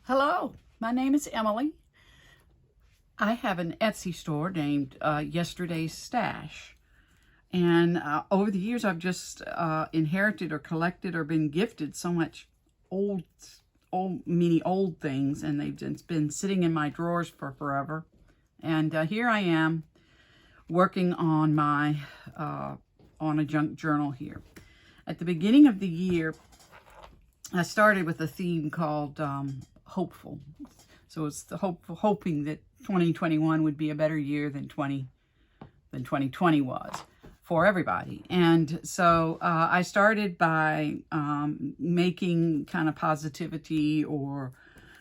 Hello, my name is Emily. I have an Etsy store named Yesterday's Stash. And over the years, I've just inherited or collected or been gifted so much many old things, and they've just been sitting in my drawers for forever. And here I am working on my on a junk journal here. At the beginning of the year, I started with a theme called hopeful. So it's the hoping that 2021 would be a better year than 2020 was for everybody. And so I started by making kind of positivity or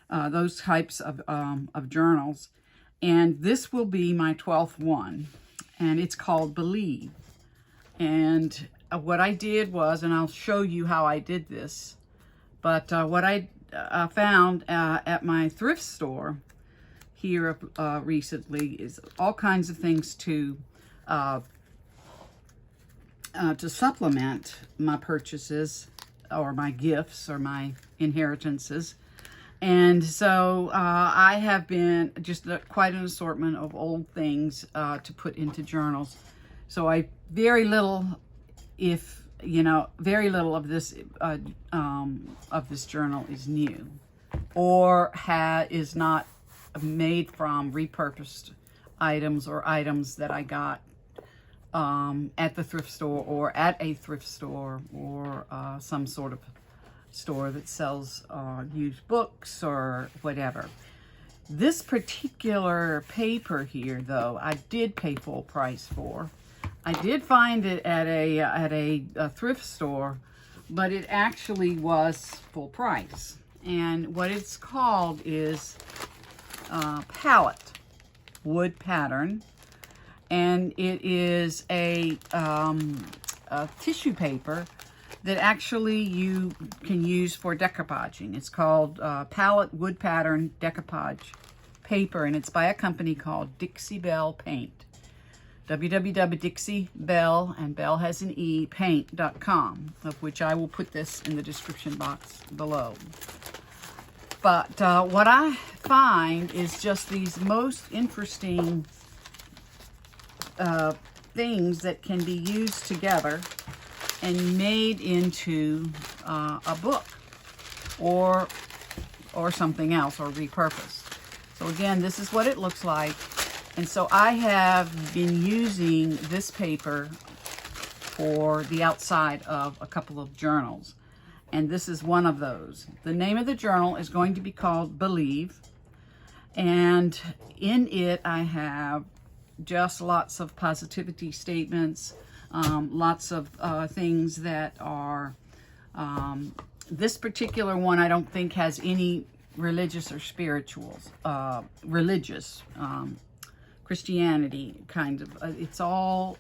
those types of journals. And this will be my 12th one, and it's called Believe. And what I did was, and I'll show you how I did this, but what I found at my thrift store here recently is all kinds of things to supplement my purchases or my gifts or my inheritances. And so I have been just quite an assortment of old things to put into journals. So very little of this journal is new or is not made from repurposed items or items that I got at the thrift store or at a thrift store or some sort of store that sells used books or whatever. This particular paper here, though, I did pay full price for. I did find it at a thrift store, but it actually was full price. And what it's called is Palette Wood Pattern, and it is a tissue paper that actually you can use for decoupaging. It's called Palette Wood Pattern Decoupage Paper, and it's by a company called Dixie Belle Paint. www.dixiebelle, and Bell has an E, paint.com, of which I will put this in the description box below. But what I find is just these most interesting things that can be used together and made into a book or something else, or repurposed. So again, this is what it looks like. And so I have been using this paper for the outside of a couple of journals. And this is one of those. The name of the journal is going to be called Believe. And in it, I have just lots of positivity statements, lots of things that are, this particular one I don't think has any religious or spirituals, Christianity kind of. It's all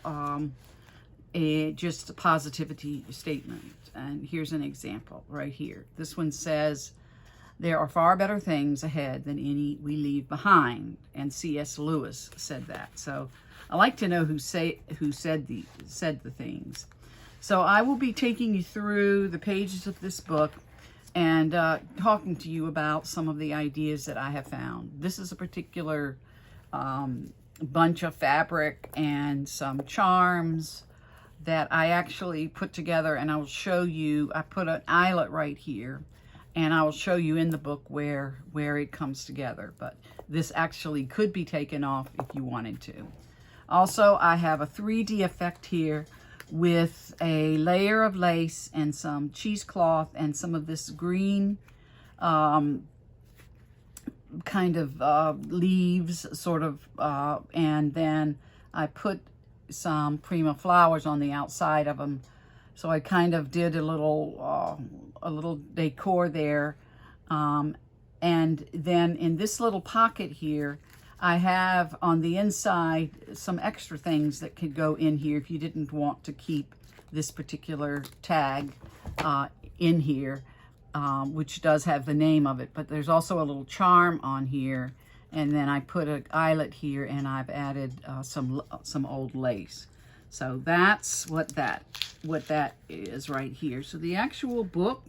just a positivity statement. And here's an example right here. This one says, "There are far better things ahead than any we leave behind." And C.S. Lewis said that. So I like to know who said the things. So I will be taking you through the pages of this book and talking to you about some of the ideas that I have found. This is a particular bunch of fabric and some charms that I actually put together, and I will show you. I put an eyelet right here, and I will show you in the book where it comes together. But this actually could be taken off if you wanted to. Also, I have a 3D effect here with a layer of lace and some cheesecloth and some of this green kind of leaves, sort of, and then I put some Prima flowers on the outside of them. So I kind of did a little decor there. And then in this little pocket here, I have on the inside some extra things that could go in here if you didn't want to keep this particular tag in here, which does have the name of it. But there's also a little charm on here. And then I put an eyelet here, and I've added some old lace. So that's what that is right here. So the actual book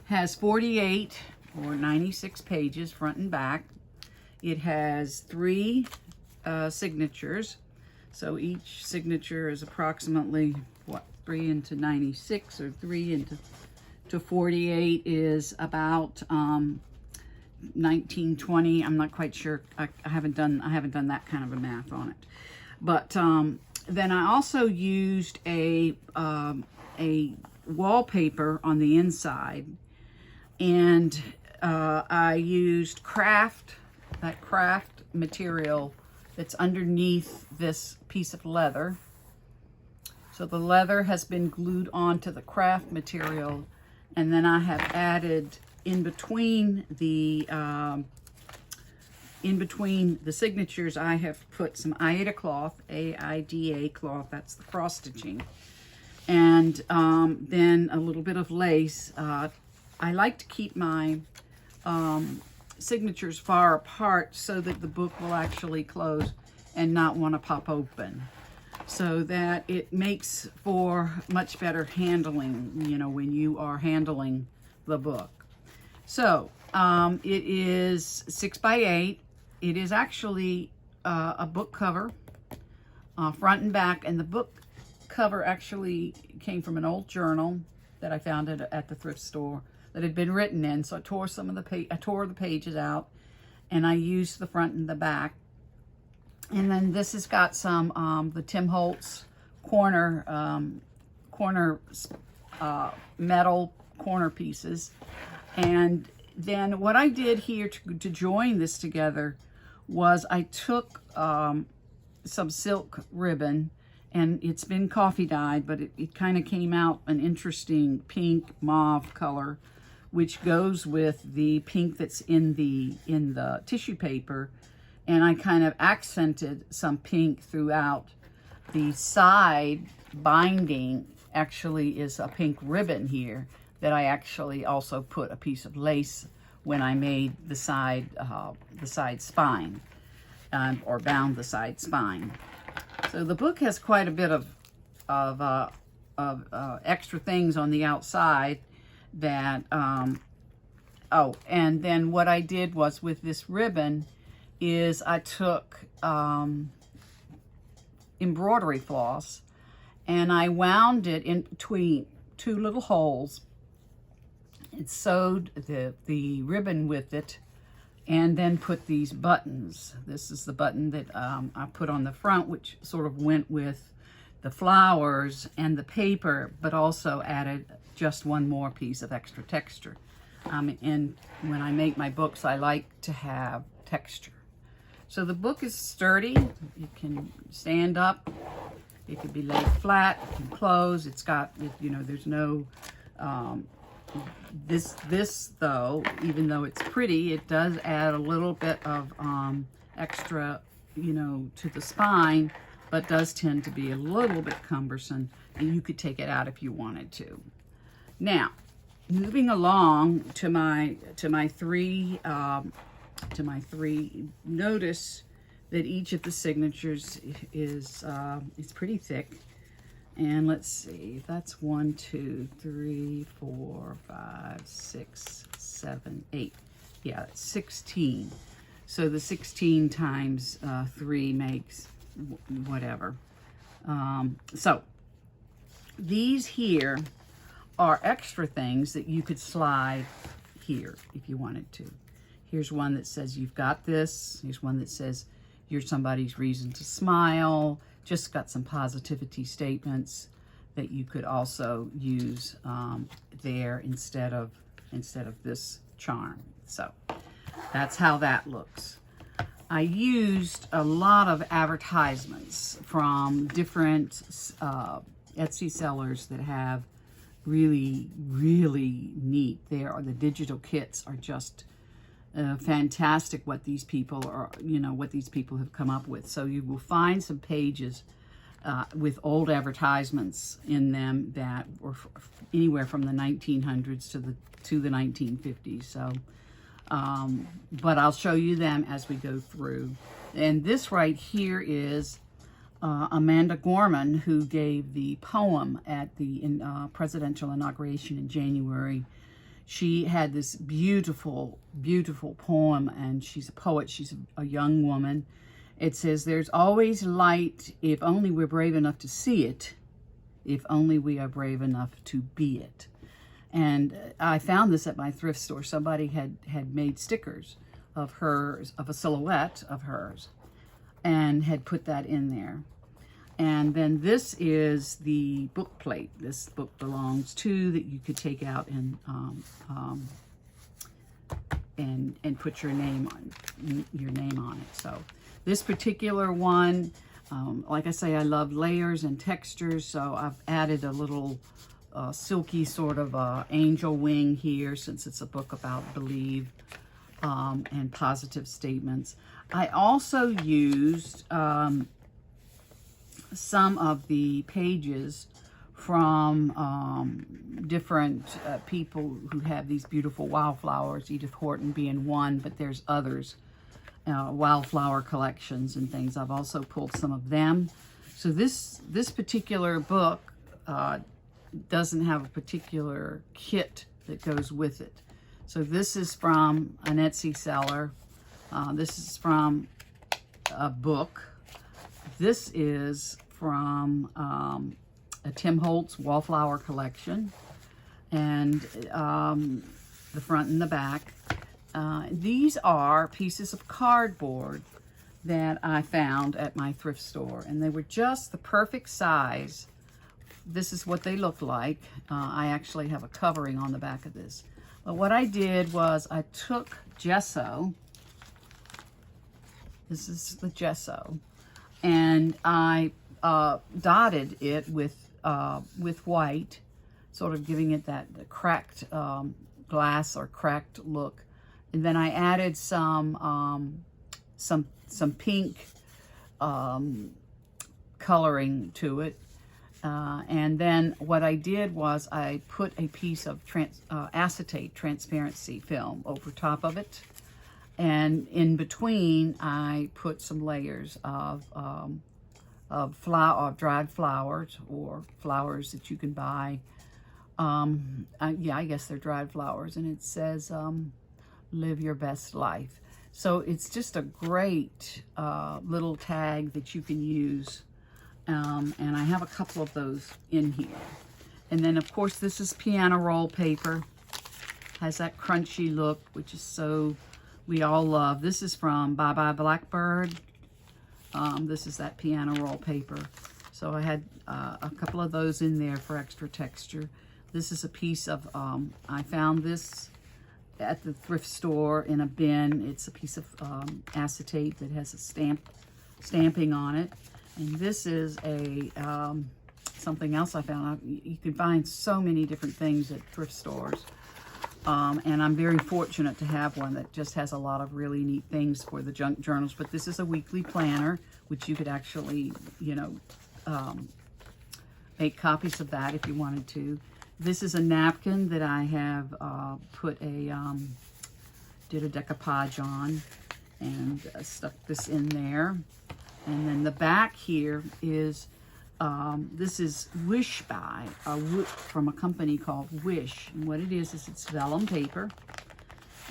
has 48 or 96 pages, front and back. It has 3 signatures. So each signature is approximately, what, 3 into 96, or 3 into 48 is about 1920. I'm not quite sure. I haven't done that kind of a math on it. But then I also used a wallpaper on the inside, and I used that craft material that's underneath this piece of leather. So the leather has been glued onto the craft material, and then I have added in between the signatures, I have put some Aida cloth, AIDA cloth, that's the cross stitching, and then a little bit of lace. I like to keep my signatures far apart so that the book will actually close and not want to pop open, so that it makes for much better handling, you know, when you are handling the book. So it is 6 by 8. It is actually a book cover, front and back, and the book cover actually came from an old journal that I found at the thrift store that had been written in. So I tore I tore the pages out, and I used the front and the back. And then this has got some the Tim Holtz corner metal corner pieces. And then what I did here to join this together was I took some silk ribbon, and it's been coffee dyed, but it kind of came out an interesting pink mauve color, which goes with the pink that's in the tissue paper. And I kind of accented some pink throughout. The side binding actually is a pink ribbon here that I actually also put a piece of lace when I made the side spine, or bound the side spine. So the book has quite a bit of extra things on the outside that, oh, and then what I did was with this ribbon is I took embroidery floss, and I wound it in between 2 little holes. It sewed the ribbon with it, and then put these buttons. This is the button that I put on the front, which sort of went with the flowers and the paper, but also added just one more piece of extra texture. And when I make my books, I like to have texture. So the book is sturdy. It can stand up. It can be laid flat. It can close. It's got, you know, there's no, this though, even though it's pretty, it does add a little bit of extra, you know, to the spine, but does tend to be a little bit cumbersome, and you could take it out if you wanted to. Now, moving along to my three, notice that each of the signatures is pretty thick. And let's see, that's 1, 2, 3, 4, 5, 6, 7, 8. Yeah, it's 16. So the 16 times 3 makes whatever. So these here are extra things that you could slide here if you wanted to. Here's one that says you've got this. Here's one that says you're somebody's reason to smile. Just got some positivity statements that you could also use there instead of this charm. So that's how that looks. I used a lot of advertisements from different Etsy sellers that have really, really neat. The digital kits are just fantastic. What these people are, you know, what these people have come up with. So you will find some pages with old advertisements in them that were anywhere from the 1900s to the 1950s. So, but I'll show you them as we go through. And this right here is Amanda Gorman, who gave the poem at the presidential inauguration in January. she had this beautiful, beautiful poem, and she's a poet. She's a young woman. It says, "There's always light if only we're brave enough to see it, if only we are brave enough to be it." And I found this at my thrift store. Somebody had made stickers of hers, of a silhouette of hers, and had put that in there. And then this is the book plate. This book belongs to, that you could take out and put your name on it. So this particular one, like I say, I love layers and textures, so I've added a little silky sort of angel wing here, since it's a book about believe and positive statements. I also used some of the pages from different people who have these beautiful wildflowers, Edith Horton being one, but there's others, wildflower collections and things. I've also pulled some of them. So this particular book doesn't have a particular kit that goes with it. So this is from an Etsy seller. This is from a book. This is from a Tim Holtz Wallflower collection, and the front and the back. These are pieces of cardboard that I found at my thrift store, and they were just the perfect size. This is what they look like. I actually have a covering on the back of this. But what I did was I took gesso. This is the gesso. And I dotted it with white, sort of giving it that cracked glass or cracked look. And then I added some pink coloring to it. And then what I did was I put a piece of acetate transparency film over top of it. And in between, I put some layers of dried flowers, or flowers that you can buy. Yeah, I guess they're dried flowers. And it says, "Live your best life." So it's just a great little tag that you can use. And I have a couple of those in here. And then, of course, this is piano roll paper. Has that crunchy look, which is so... we all love. This is from Bye Bye Blackbird. This is that piano roll paper. So I had a couple of those in there for extra texture. This is a piece of, I found this at the thrift store in a bin. It's a piece of acetate that has a stamping on it. And this is a something else I found. You can find so many different things at thrift stores. And I'm very fortunate to have one that just has a lot of really neat things for the junk journals. But this is a weekly planner, which you could actually, you know, make copies of that if you wanted to. This is a napkin that I have put did a decoupage on, and stuck this in there. And then the back here is, this is Wish By, from a company called Wish. And what it is it's vellum paper.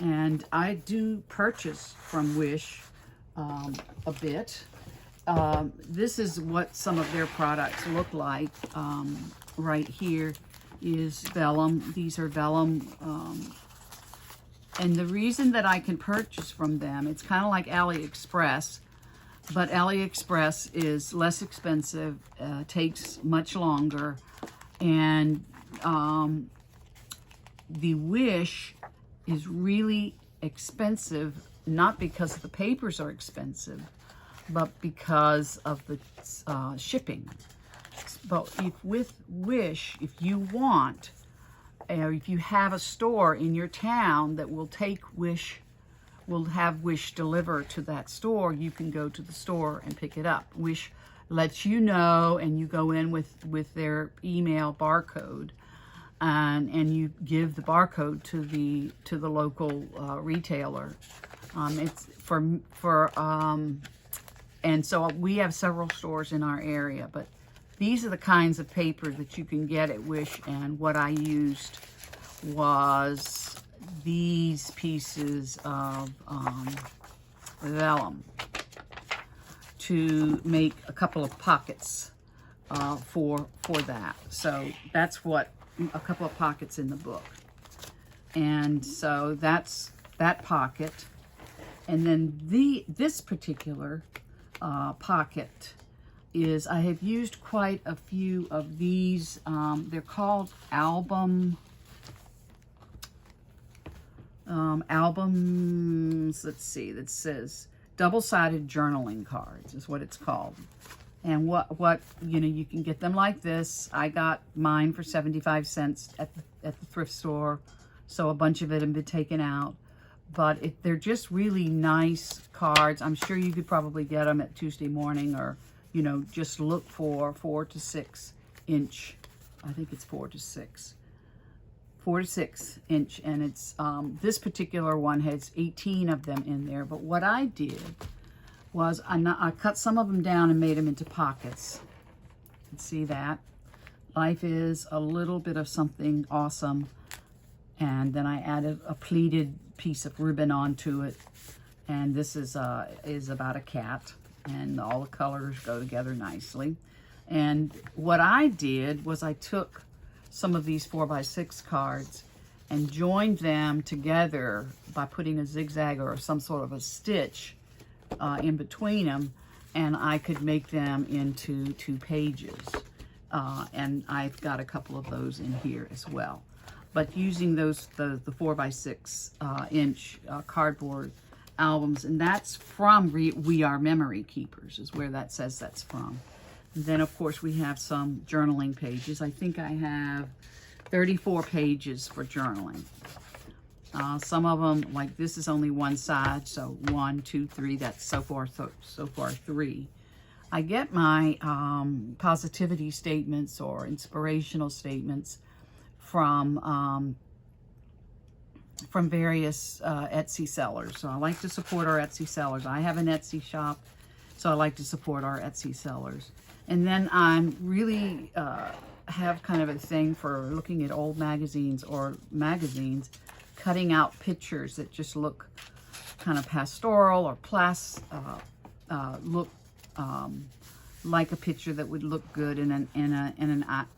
And I do purchase from Wish a bit. This is what some of their products look like. Right here is vellum. These are vellum. And the reason that I can purchase from them, it's kind of like AliExpress. But AliExpress is less expensive, takes much longer, and the Wish is really expensive, not because the papers are expensive, but because of the shipping. But with Wish, if you want, if you have a store in your town that will take Wish, will have Wish deliver to that store, you can go to the store and pick it up. Wish lets you know, and you go in with their email barcode, and you give the barcode to the local retailer. It's and so we have several stores in our area, but these are the kinds of paper that you can get at Wish, and what I used was these pieces of vellum to make a couple of pockets for that. So that's what a couple of pockets in the book. And so that's that pocket. And then this particular pocket is, I have used quite a few of these. They're called albums. Let's see, that says double-sided journaling cards is what it's called. And what you can get them like this. I got mine for 75 cents at the thrift store, so a bunch of it had been taken out. But they're just really nice cards. I'm sure you could probably get them at Tuesday Morning, or just look for 4 to 6 inch. I think it's 4 to 6. 4 to 6 inch, and it's this particular one has 18 of them in there. But what I did was I cut some of them down and made them into pockets. You can see that. Life is a little bit of something awesome. And then I added a pleated piece of ribbon onto it. And this is about a cat, and all the colors go together nicely. And what I did was I took some of these 4x6 cards and joined them together by putting a zigzag or some sort of a stitch in between them, and I could make them into 2 pages. And I've got a couple of those in here as well. But using the 4x6 inch cardboard albums, and that's from We Are Memory Keepers, is where that says that's from. And then, of course, we have some journaling pages. I think I have 34 pages for journaling. Some of them, like this is only one side, so 1, 2, 3, that's so far 3. I get my positivity statements or inspirational statements from various Etsy sellers. So I like to support our Etsy sellers. I have an Etsy shop, so I like to support our Etsy sellers. And then I'm really have kind of a thing for looking at old magazines, cutting out pictures that just look kind of pastoral or look like a picture that would look good in an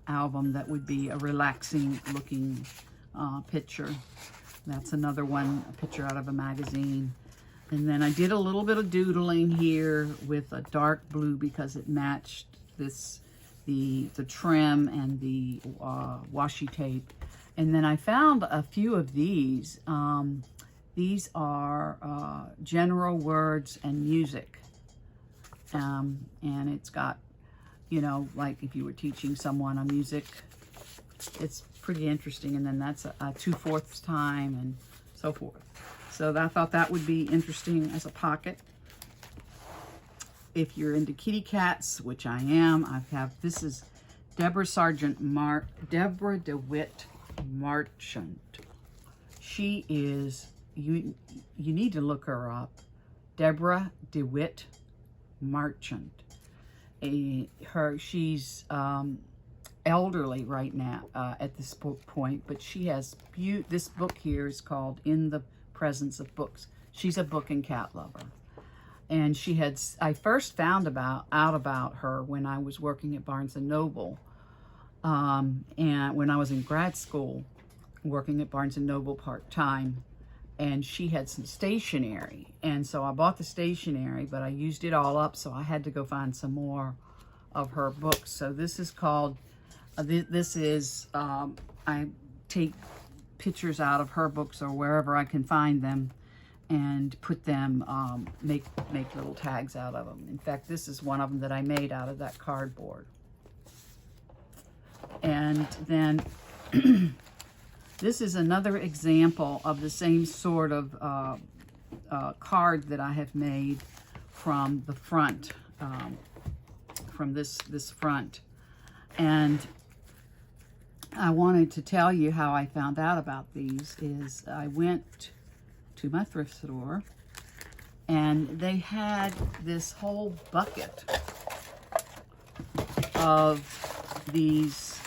album that would be a relaxing looking picture. That's another one, a picture out of a magazine. And then I did a little bit of doodling here with a dark blue because it matched the trim and the washi tape. And then I found a few of these. These are general words and music. And it's got, like if you were teaching someone a music, it's pretty interesting. And then that's a 2/4 time and so forth. So I thought that would be interesting as a pocket. If you're into kitty cats, which I am, this is Deborah DeWitt Marchant. She is, you need to look her up. Deborah DeWitt Marchant. She's elderly right now at this point, but she has this book here is called In the Presence of Books. She's a book and cat lover. And I first found out about her when I was working at Barnes & Noble. And when I was in grad school, working at Barnes & Noble part-time. And she had some stationery. And so I bought the stationery, but I used it all up, so I had to go find some more of her books. So this is called, I take pictures out of her books or wherever I can find them, and put them, make little tags out of them. In fact, this is one of them that I made out of that cardboard. And then this is another example of the same sort of card that I have made from the front, from this front. And I wanted to tell you how I found out about these. Is I went to my thrift store, and they had this whole bucket of these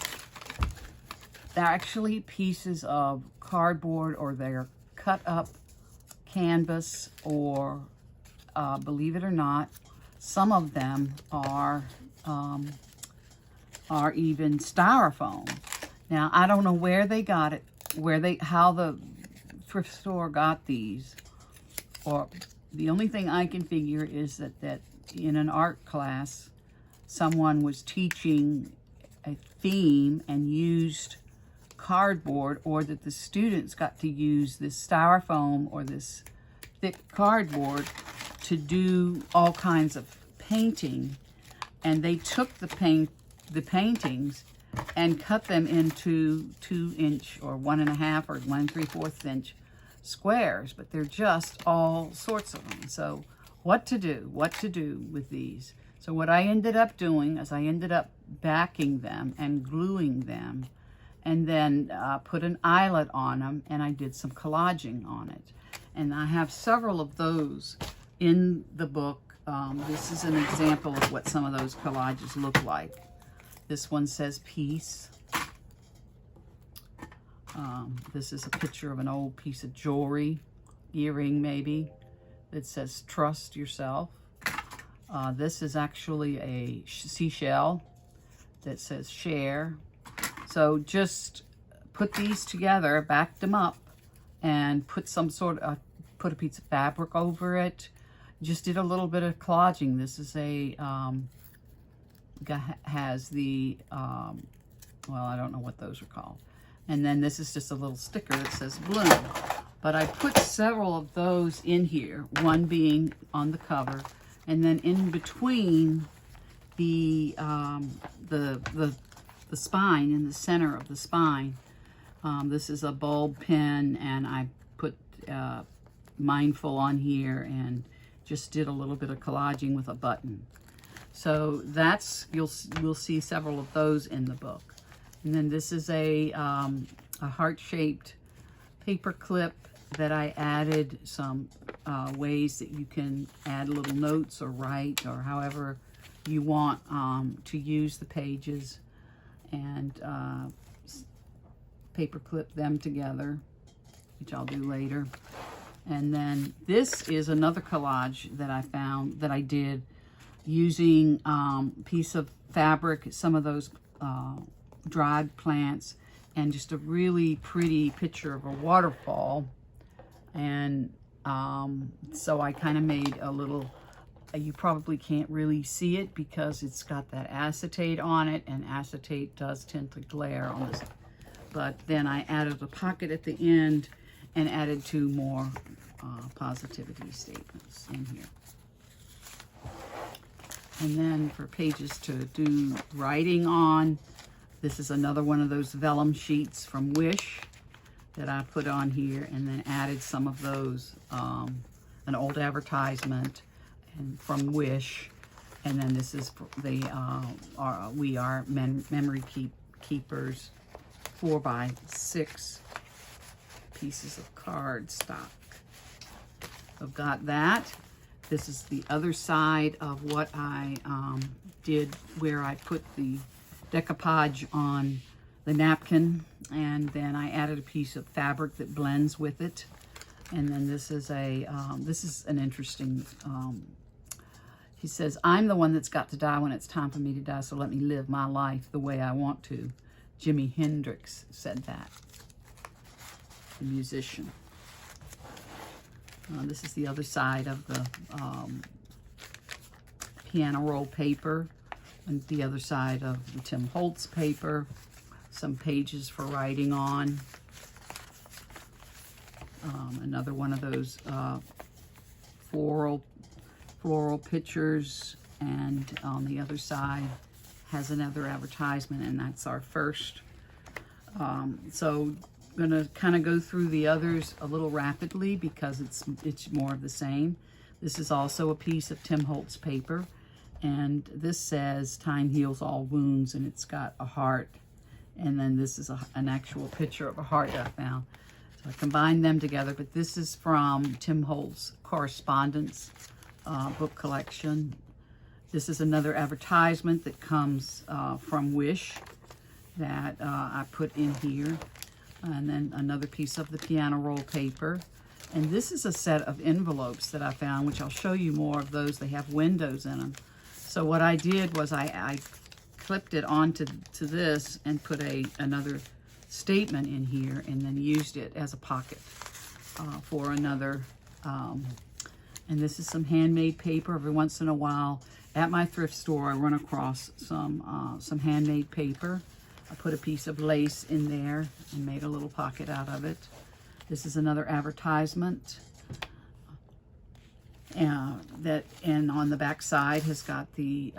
they're actually pieces of cardboard, or they're cut up canvas, or believe it or not, some of them are even styrofoam. Now, I don't know where they got it, how the thrift store got these, or the only thing I can figure is that in an art class, someone was teaching a theme and used cardboard, or that the students got to use this styrofoam or this thick cardboard to do all kinds of painting. And they took the paintings and cut them into 2-inch or 1.5 or 1 3/4 inch squares, but they're just all sorts of them. So what to do with these? So what I ended up doing is I ended up backing them and gluing them, and then put an eyelet on them, and I did some collaging on it. And I have several of those in the book. This is an example of what some of those collages look like. This one says peace. This is a picture of an old piece of jewelry, earring maybe, that says trust yourself. This is actually a seashell that says share. So just put these together, backed them up, and put some sort of, put a piece of fabric over it. Just did a little bit of collaging. This is a, has the, well, I don't know what those are called. And then this is just a little sticker that says bloom. But I put several of those in here, one being on the cover, and then in between the spine, in the center of the spine, this is a bulb pin, and I put mindful on here and just did a little bit of collaging with a button. So that's, you'll see several of those in the book. And then this is a heart-shaped paper clip that I added some ways that you can add little notes or write, or however you want to use the pages, and paper clip them together, which I'll do later. And then this is another collage that I found, that I did using piece of fabric, some of those dried plants, and just a really pretty picture of a waterfall. And so I kind of made a little, you probably can't really see it because it's got that acetate on it, and acetate does tend to glare on this. But then I added a pocket at the end and added 2 more positivity statements in here. And then for pages to do writing on, this is another one of those vellum sheets from Wish that I put on here, and then added some of those, an old advertisement and from Wish. And then this is the We Are Memory Keepers 4x6 pieces of card stock. I've got that. This is the other side of what I did, where I put the decoupage on the napkin, and then I added a piece of fabric that blends with it. And then this is a this is an interesting, he says, I'm the one that's got to die when it's time for me to die, so let me live my life the way I want to. Jimi Hendrix said that, the musician. This is the other side of the piano roll paper, and the other side of the Tim Holtz paper. Some pages for writing on. Another one of those floral pictures, and on the other side has another advertisement, and that's our first. So I'm going to kind of go through the others a little rapidly because it's more of the same. This is also a piece of Tim Holtz paper, and this says time heals all wounds, and it's got a heart. And then this is an actual picture of a heart that I found. So I combined them together, but this is from Tim Holtz Correspondence book collection. This is another advertisement that comes from Wish. that I put in here. And then another piece of the piano roll paper. And this is a set of envelopes that I found, which I'll show you more of those. They have windows in them. So what I did was I clipped it onto this and put another statement in here, and then used it as a pocket for another. And this is some handmade paper. Every once in a while at my thrift store, I run across some handmade paper. I put a piece of lace in there and made a little pocket out of it. This is another advertisement. And on the back side has got the,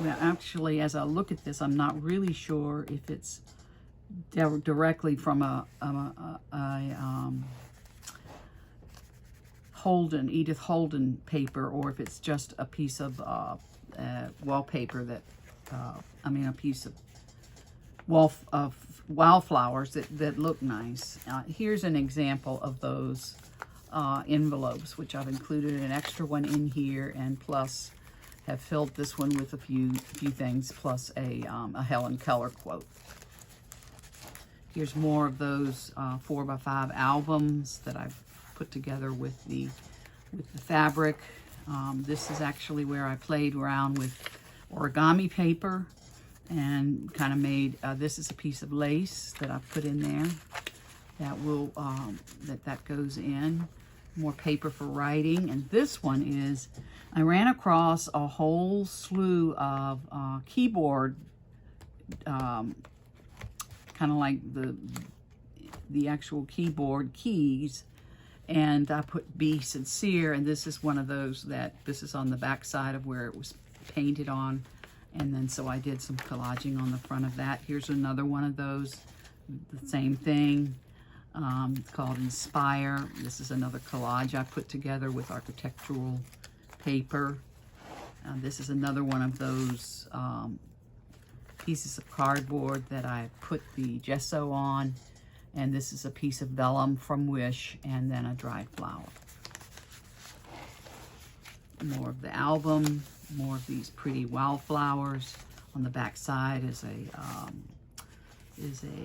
actually, as I look at this, I'm not really sure if it's directly from Edith Holden paper, or if it's just a piece of wallpaper that, a piece of wildflowers that look nice. Here's an example of those envelopes, which I've included an extra one in here, and plus have filled this one with a few things, plus a Helen Keller quote. Here's more of those 4x5 albums that I've put together with the fabric. This is actually where I played around with origami paper and kind of made, this is a piece of lace that I've put in there that will, that goes in. More paper for writing. And this one is, I ran across a whole slew of keyboard, kind of like the actual keyboard keys, and I put Be Sincere, and this is one of those this is on the back side of where it was painted on, and then so I did some collaging on the front of that. Here's another one of those, the same thing. It's called Inspire. This is another collage I put together with architectural paper. This is another one of those pieces of cardboard that I put the gesso on. And this is a piece of vellum from Wish, and then a dried flower. More of the album, more of these pretty wildflowers. On the back side is a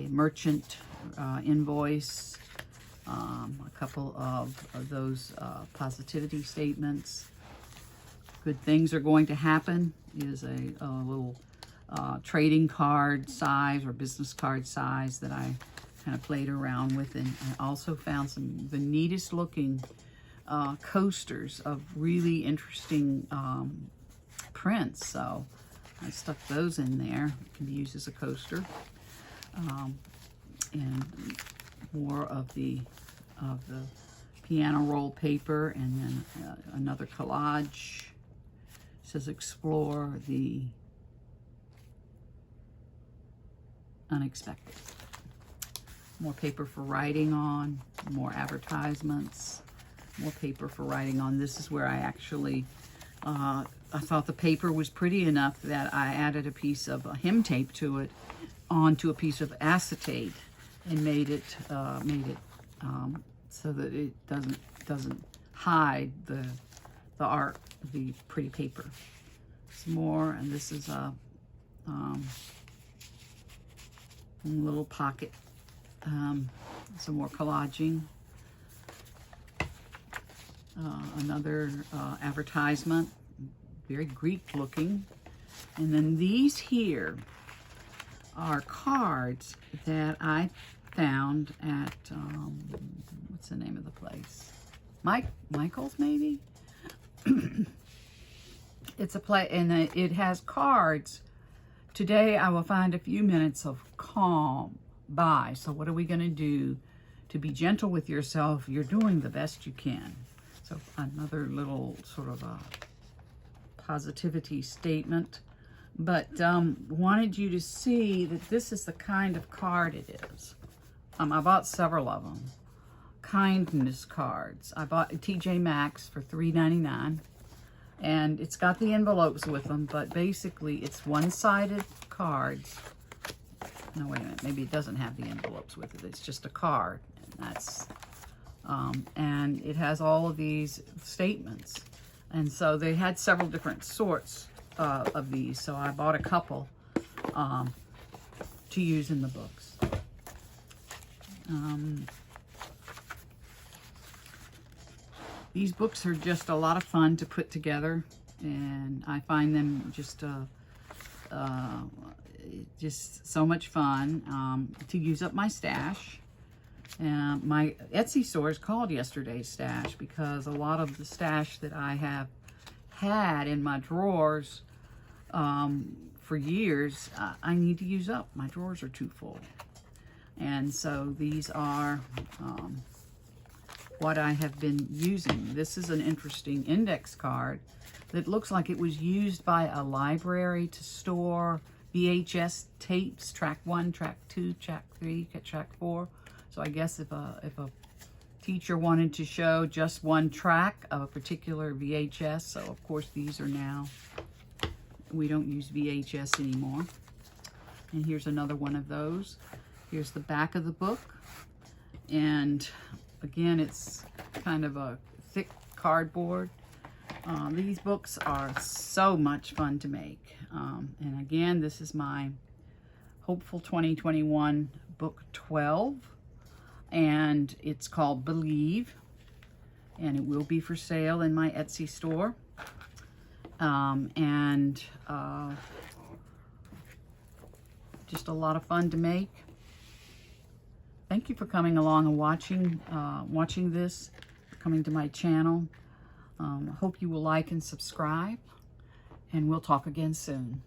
merchant invoice, a couple of those positivity statements. Good things are going to happen is a little trading card size or business card size that I kind of played around with. And I also found the neatest looking coasters of really interesting prints. So I stuck those in there. It can be used as a coaster. And more of the piano roll paper, and then another collage. It says explore the unexpected. More paper for writing on, more advertisements, more paper for writing on. This is where I actually, I thought the paper was pretty enough that I added a piece of hem tape to it, onto a piece of acetate, and made it so that it doesn't hide the art, the pretty paper. Some more, and this is a little pocket. Some more collaging. Another advertisement, very Greek looking. And then these here are cards that I found at, what's the name of the place? Michael's, maybe? It's a play, and it has cards. Today I will find a few minutes of calm. Bye. So what are we going to do to be gentle with yourself? You're doing the best you can. So another little sort of a positivity statement. But wanted you to see that this is the kind of card it is. I bought several of them. Kindness cards. I bought TJ Maxx for $3.99. And it's got the envelopes with them, but basically it's one-sided cards. No, wait a minute. Maybe it doesn't have the envelopes with it. It's just a card. And that's, and it has all of these statements. And so they had several different sorts of these. So I bought a couple. to use in the books. These books are just a lot of fun to put together, and I find them just so much fun to use up my stash. My Etsy store is called Yesterday's Stash because a lot of the stash that I have had in my drawers for years, I need to use up. My drawers are too full. And so these are what I have been using. This is an interesting index card that looks like it was used by a library to store VHS tapes, track 1, track 2, track 3, track 4. So I guess if a teacher wanted to show just one track of a particular VHS, so of course these are now, we don't use VHS anymore. And here's another one of those. Here's the back of the book. And again, it's kind of a thick cardboard. These books are so much fun to make. And again, this is my Hopeful 2021 book 12. And it's called Believe. And it will be for sale in my Etsy store. Just a lot of fun to make. Thank you for coming along and watching this, coming to my channel. Hope you will like and subscribe, and we'll talk again soon.